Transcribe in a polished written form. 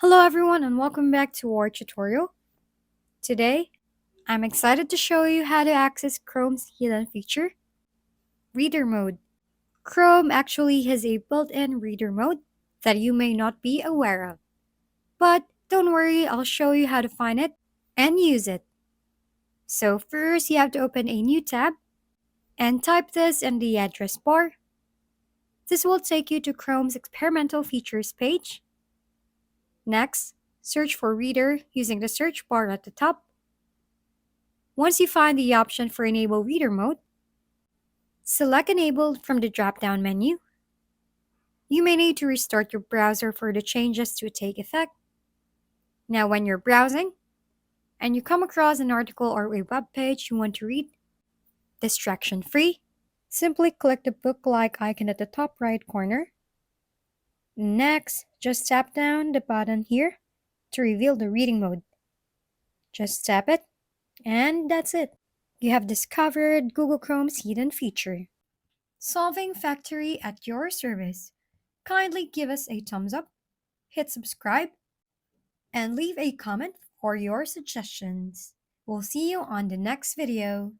Hello everyone and welcome back to our tutorial. Today, I'm excited to show you how to access Chrome's hidden feature, Reader Mode. Chrome actually has a built-in Reader Mode that you may not be aware of. But don't worry, I'll show you how to find it and use it. So first, you have to open a new tab and type this in the address bar. This will take you to Chrome's experimental features page. Next, search for Reader using the search bar at the top. Once you find the option for Enable Reader Mode, select Enable from the drop-down menu. You may need to restart your browser for the changes to take effect. Now when you're browsing, and you come across an article or a web page you want to read, distraction-free, simply click the book-like icon at the top right corner. Next, just tap down the button here to reveal the reading mode. Just tap it, and that's it. You have discovered Google Chrome's hidden feature. Solving Factory at your service. Kindly give us a thumbs up, hit subscribe, and leave a comment for your suggestions. We'll see you on the next video.